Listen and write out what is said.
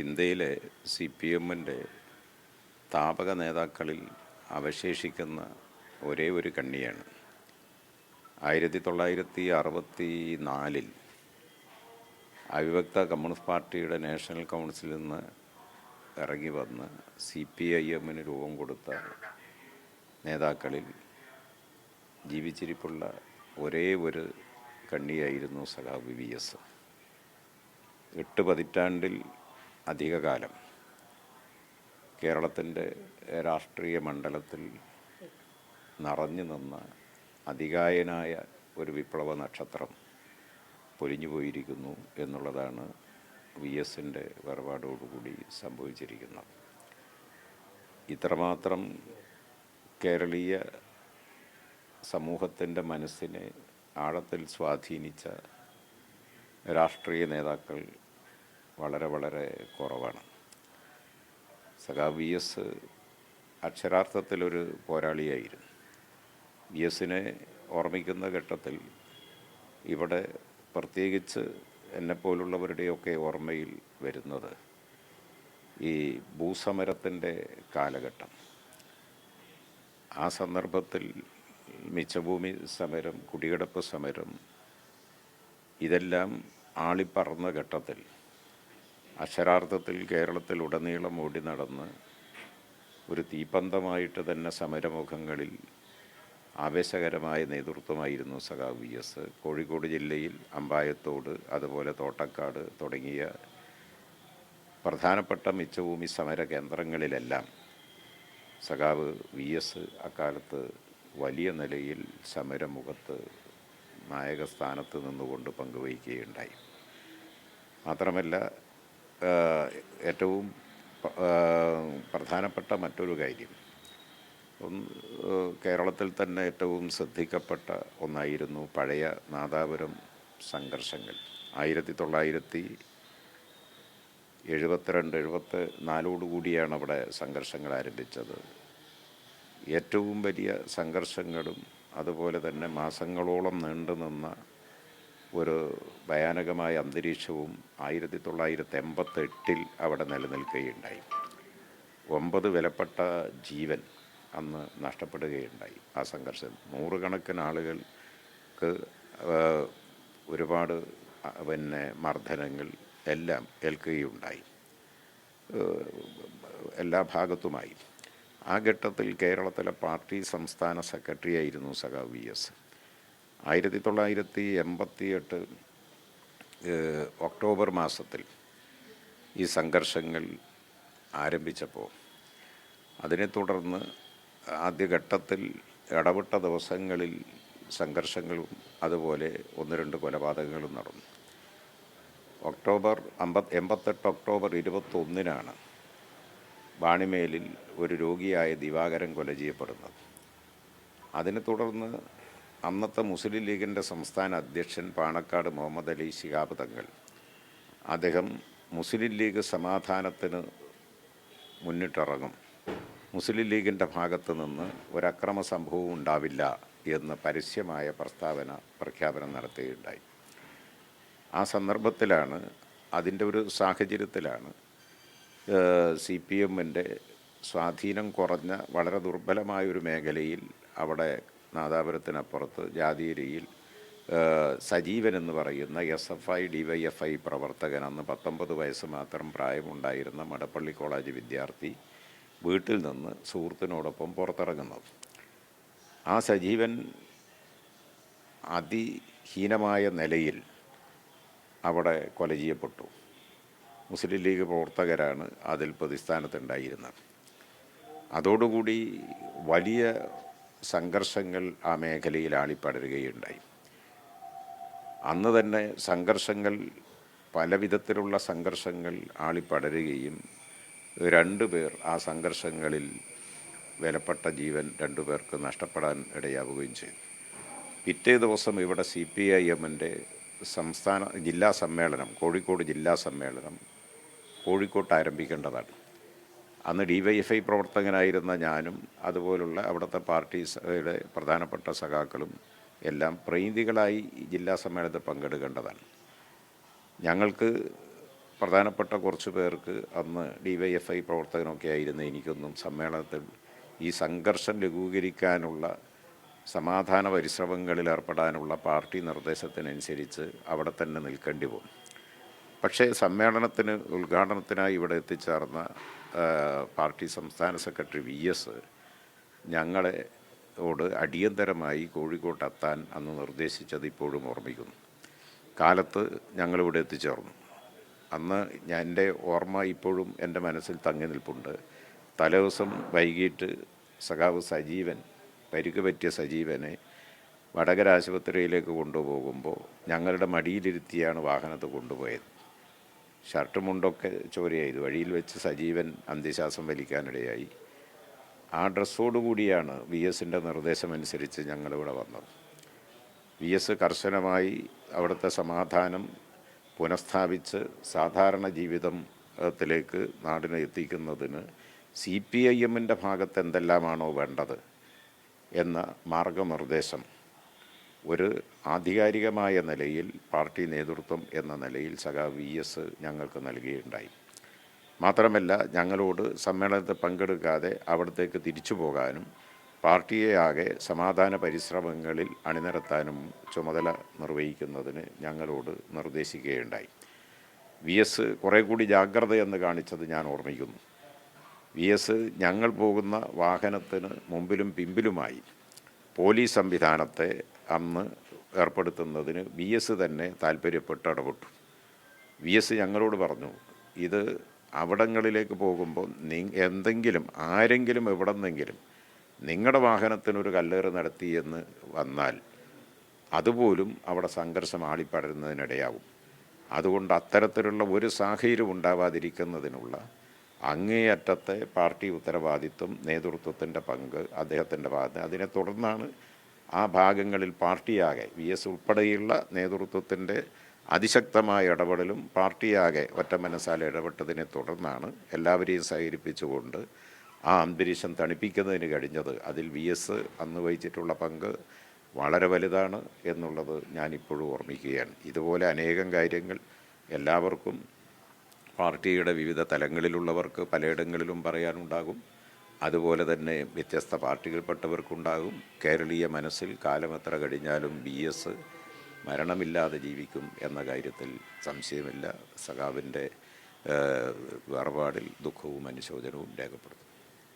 ഇന്ത്യയിലെ CPM-ൻ്റെ സ്ഥാപക നേതാക്കളിൽ അവശേഷിക്കുന്ന ഒരേ ഒരു കണ്ണിയാണ്. 1964 അവിഭക്ത കമ്മ്യൂണിസ്റ്റ് പാർട്ടിയുടെ നാഷണൽ കൗൺസിലിൽ നിന്ന് ഇറങ്ങി വന്ന് CPIM-ന് രൂപം കൊടുത്ത നേതാക്കളിൽ ജീവിച്ചിരിപ്പുള്ള ഒരേ ഒരു കണ്ണിയായിരുന്നു സഖാവ് VS. 8 പതിറ്റാണ്ടിൽ അധികകാലം കേരളത്തിൻ്റെ രാഷ്ട്രീയ മണ്ഡലത്തിൽ നിറഞ്ഞു നിന്ന അതികായനായ ഒരു വിപ്ലവ നക്ഷത്രം പൊലിഞ്ഞു പോയിരിക്കുന്നു എന്നുള്ളതാണ് VS-ൻ്റെ വേർപാടോടുകൂടി സംഭവിച്ചിരിക്കുന്നത്. ഇത്രമാത്രം കേരളീയ സമൂഹത്തിൻ്റെ മനസ്സിനെ ആഴത്തിൽ സ്വാധീനിച്ച രാഷ്ട്രീയ നേതാക്കൾ വളരെ വളരെ കുറവാണ്. സഖാവ് VS അക്ഷരാർത്ഥത്തിലൊരു പോരാളിയായിരുന്നു. VS-നെ ഓർമ്മിക്കുന്ന ഘട്ടത്തിൽ ഇവിടെ പ്രത്യേകിച്ച് എന്നെപ്പോലുള്ളവരുടെയൊക്കെ ഓർമ്മയിൽ വരുന്നത് ഈ ഭൂസമരത്തിൻ്റെ കാലഘട്ടം. ആ സന്ദർഭത്തിൽ മിച്ചഭൂമി സമരം, കുടികിടപ്പ് സമരം, ഇതെല്ലാം ആളിപ്പറന്ന ഘട്ടത്തിൽ അക്ഷരാർത്ഥത്തിൽ കേരളത്തിലുടനീളം ഓടി നടന്ന് ഒരു തീപ്പന്തമായിട്ട് തന്നെ സമരമുഖങ്ങളിൽ ആവേശകരമായ നേതൃത്വമായിരുന്നു സഖാവ് VS. കോഴിക്കോട് ജില്ലയിൽ അമ്പായത്തോട്, അതുപോലെ തോട്ടക്കാട് തുടങ്ങിയ പ്രധാനപ്പെട്ട മിച്ചഭൂമി സമര കേന്ദ്രങ്ങളിലെല്ലാം സഖാവ് VS അക്കാലത്ത് വലിയ നിലയിൽ സമരമുഖത്ത് നായകസ്ഥാനത്ത് നിന്നുകൊണ്ട് പങ്കുവഹിക്കുകയുണ്ടായി. മാത്രമല്ല, ഏറ്റവും പ്രധാനപ്പെട്ട മറ്റൊരു കാര്യം, കേരളത്തിൽ തന്നെ ഏറ്റവും ശ്രദ്ധിക്കപ്പെട്ട ഒന്നായിരുന്നു പഴയ നാദാപുരം സംഘർഷങ്ങൾ. 1972-74 അവിടെ സംഘർഷങ്ങൾ ആരംഭിച്ചത്. ഏറ്റവും വലിയ സംഘർഷങ്ങളും അതുപോലെ തന്നെ മാസങ്ങളോളം നീണ്ടുനിന്ന ഒരു ഭയാനകമായ അന്തരീക്ഷവും 1988 അവിടെ നിലനിൽക്കുകയുണ്ടായി. 9 വിലപ്പെട്ട ജീവൻ അന്ന് നഷ്ടപ്പെടുകയുണ്ടായി. ആ സംഘർഷം നൂറുകണക്കിന് ആളുകൾക്ക് ഒരുപാട് മർദ്ദനങ്ങൾ എല്ലാം ഏൽക്കുകയുണ്ടായി എല്ലാ ഭാഗത്തുമായി. ആ ഘട്ടത്തിൽ കേരളത്തിലെ പാർട്ടി സംസ്ഥാന സെക്രട്ടറി ആയിരുന്നു സഖാവ് VS. 1988 ഒക്ടോബർ മാസത്തിൽ ഈ സംഘർഷങ്ങൾ ആരംഭിച്ചപ്പോൾ അതിനെ തുടർന്ന് ആദ്യഘട്ടത്തിൽ ഇടവിട്ട ദിവസങ്ങളിൽ സംഘർഷങ്ങളും അതുപോലെ 1-2 കൊലപാതകങ്ങളും നടന്നു. 88 ഒക്ടോബർ 21 വാണിമേലിൽ ഒരു രോഗിയായ ദിവാകരൻ കൊല ചെയ്യപ്പെടുന്നത്. അതിനെ തുടർന്ന് അന്നത്തെ മുസ്ലിം ലീഗിൻ്റെ സംസ്ഥാന അധ്യക്ഷൻ പാണക്കാട് മുഹമ്മദ് അലി ശിഹാബ് തങ്ങൾ, അദ്ദേഹം മുസ്ലിം ലീഗ് സമാധാനത്തിന് മുന്നിട്ടിറങ്ങും, മുസ്ലിം ലീഗിൻ്റെ ഭാഗത്ത് നിന്ന് ഒരക്രമ സംഭവവും ഉണ്ടാവില്ല എന്ന് പരസ്യമായ പ്രഖ്യാപനം നടത്തുകയുണ്ടായി. ആ സന്ദർഭത്തിലാണ്, അതിൻ്റെ ഒരു സാഹചര്യത്തിലാണ് CPM-ൻ്റെ സ്വാധീനം കുറഞ്ഞ വളരെ ദുർബലമായൊരു മേഖലയിൽ, അവിടെ നാദാപുരത്തിനപ്പുറത്ത് ജാതീയരിയിൽ സജീവൻ എന്ന് പറയുന്ന SFI DYFI പ്രവർത്തകൻ, അന്ന് 19 വയസ്സ് മാത്രം പ്രായമുണ്ടായിരുന്ന മടപ്പള്ളി കോളേജ് വിദ്യാർത്ഥി വീട്ടിൽ നിന്ന് സുഹൃത്തിനോടൊപ്പം പുറത്തിറങ്ങുന്നത്. ആ സജീവൻ അതിഹീനമായ നിലയിൽ അവിടെ കൊല ചെയ്യപ്പെട്ടു. മുസ്ലിം ലീഗ് പ്രവർത്തകരാണ് അതിൽ പ്രതിസ്ഥാനത്തുണ്ടായിരുന്നത്. അതോടുകൂടി വലിയ സംഘർഷങ്ങൾ ആ മേഖലയിൽ ആളിപ്പടരുകയുണ്ടായി. അന്ന് തന്നെ സംഘർഷങ്ങൾ, പല വിധത്തിലുള്ള സംഘർഷങ്ങൾ ആളിപ്പടരുകയും 2 പേർ ആ സംഘർഷങ്ങളിൽ വിലപ്പെട്ട ജീവൻ 2 പേർക്ക് നഷ്ടപ്പെടാൻ ഇടയാവുകയും ചെയ്തു. പിറ്റേ ദിവസം ഇവിടെ CPIM-ൻ്റെ ജില്ലാ സമ്മേളനം, കോഴിക്കോട് ജില്ലാ സമ്മേളനം കോഴിക്കോട്ട് ആരംഭിക്കേണ്ടതാണ്. അന്ന് DYFI പ്രവർത്തകനായിരുന്ന ഞാനും അതുപോലുള്ള അവിടുത്തെ പാർട്ടിയുടെ പ്രധാനപ്പെട്ട സഖാക്കളും എല്ലാം പ്രതിനിധികളായി ജില്ലാ സമ്മേളനത്തിൽ പങ്കെടുക്കേണ്ടതാണ്. ഞങ്ങൾക്ക് പ്രധാനപ്പെട്ട കുറച്ച് പേർക്ക് അന്ന് DYFI പ്രവർത്തകനൊക്കെ ആയിരുന്ന എനിക്കൊന്നും സമ്മേളനത്തിൽ ഈ സംഘർഷം ലഘൂകരിക്കാനുള്ള സമാധാന പരിശ്രമങ്ങളിൽ ഏർപ്പെടാനുള്ള പാർട്ടി നിർദ്ദേശത്തിനനുസരിച്ച് അവിടെ തന്നെ നിൽക്കേണ്ടി പോകും. പക്ഷേ സമ്മേളനത്തിന് ഉദ്ഘാടനത്തിനായി ഇവിടെ എത്തിച്ചേർന്ന പാർട്ടി സംസ്ഥാന സെക്രട്ടറി VS ഞങ്ങളോട് അടിയന്തരമായി കോഴിക്കോട്ടെത്താൻ അന്ന് നിർദ്ദേശിച്ചത് ഇപ്പോഴും ഓർമ്മിക്കുന്നു. കാലത്ത് ഞങ്ങളിവിടെ എത്തിച്ചേർന്നു. അന്ന് എൻ്റെ ഓർമ്മ ഇപ്പോഴും എൻ്റെ മനസ്സിൽ തങ്ങി നിൽപ്പുണ്ട്. തലേദിവസം വൈകിട്ട് സഖാവ് സജീവൻ, പരിക്ക് പറ്റിയ സജീവനെ വടകര ആശുപത്രിയിലേക്ക് കൊണ്ടുപോകുമ്പോൾ ഞങ്ങളുടെ മടിയിലിരുത്തിയാണ് വാഹനത്ത് കൊണ്ടുപോയത്. ഷർട്ട് മുണ്ടൊക്കെ ചോരയായത്. വഴിയിൽ വെച്ച് സജീവൻ അന്ത്യശ്വാസം വലിക്കാനിടയായി. ആ ഡ്രസ്സോടുകൂടിയാണ് VSൻ്റെ നിർദ്ദേശമനുസരിച്ച് ഞങ്ങളിവിടെ വന്നത്. VS കർശനമായി അവിടുത്തെ സമാധാനം പുനഃസ്ഥാപിച്ച് സാധാരണ ജീവിതത്തിലേക്ക് നാടിനെ എത്തിക്കുന്നതിന് CPIMൻ്റെ ഭാഗത്ത് എന്തെല്ലാമാണോ വേണ്ടത് എന്ന മാർഗനിർദ്ദേശം ഒരു ആധികാരികമായ നിലയിൽ പാർട്ടി നേതൃത്വം എന്ന നിലയിൽ സഖാവ് VS ഞങ്ങൾക്ക് നൽകുകയുണ്ടായി. മാത്രമല്ല, ഞങ്ങളോട് സമ്മേളനത്തിൽ പങ്കെടുക്കാതെ അവിടത്തേക്ക് തിരിച്ചു പോകാനും പാർട്ടിയെ ആകെ സമാധാന പരിശ്രമങ്ങളിൽ അണിനിരത്താനും ചുമതല നിർവഹിക്കുന്നതിന് ഞങ്ങളോട് നിർദ്ദേശിക്കുകയുണ്ടായി. VS കുറേ കൂടി ജാഗ്രതയെന്ന് കാണിച്ചത് ഞാൻ ഓർമ്മിക്കുന്നു. VS ഞങ്ങൾ പോകുന്ന വാഹനത്തിന് മുമ്പിലും പിമ്പിലുമായി പോലീസ് സംവിധാനത്തെ അന്ന് ഏർപ്പെടുത്തുന്നതിന് VS തന്നെ താല്പര്യപ്പെട്ട് ഇടപെട്ടു. VS ഞങ്ങളോട് പറഞ്ഞു, ഇത് അവിടങ്ങളിലേക്ക് പോകുമ്പോൾ എന്തെങ്കിലും ആരെങ്കിലും എവിടെന്നെങ്കിലും നിങ്ങളുടെ വാഹനത്തിനൊരു കല്ലേറ് നടത്തിയെന്ന് വന്നാൽ അതുപോലും അവിടെ സംഘർഷം ആളിപ്പടരുന്നതിനിടയാവും. അതുകൊണ്ട് അത്തരത്തിലുള്ള ഒരു സാഹചര്യം ഉണ്ടാവാതിരിക്കുന്നതിനുള്ള അങ്ങേയറ്റത്തെ പാർട്ടി ഉത്തരവാദിത്വം, നേതൃത്വത്തിൻ്റെ പങ്ക് അദ്ദേഹത്തിൻ്റെ ഭാഗത്ത്. അതിനെ തുടർന്നാണ് ആ ഭാഗങ്ങളിൽ പാർട്ടിയാകെ VS ഉൾപ്പെടെയുള്ള നേതൃത്വത്തിൻ്റെ അതിശക്തമായ ഇടപെടലും പാർട്ടിയാകെ ഒറ്റ മനസ്സാൽ ഇടപെട്ടതിനെ തുടർന്നാണ് എല്ലാവരെയും സഹകരിപ്പിച്ചുകൊണ്ട് ആ അന്തരീക്ഷം തണുപ്പിക്കുന്നതിന് കഴിഞ്ഞത്. അതിൽ VS അന്ന് വഹിച്ചിട്ടുള്ള പങ്ക് വളരെ വലുതാണ് എന്നുള്ളത് ഞാനിപ്പോഴും ഓർമ്മിക്കുകയാണ്. ഇതുപോലെ അനേകം കാര്യങ്ങൾ എല്ലാവർക്കും പാർട്ടിയുടെ വിവിധ തലങ്ങളിലുള്ളവർക്ക് പലയിടങ്ങളിലും പറയാനുണ്ടാകും. അതുപോലെ തന്നെ വ്യത്യസ്ത പാർട്ടികൾപ്പെട്ടവർക്കുണ്ടാകും. കേരളീയ മനസ്സിൽ കാലമെത്ര കഴിഞ്ഞാലും VS മരണമില്ലാതെ ജീവിക്കും എന്ന കാര്യത്തിൽ സംശയമില്ല. സഖാവിൻ്റെ വേർപാടിൽ ദുഃഖവും അനുശോചനവും രേഖപ്പെടുത്തും.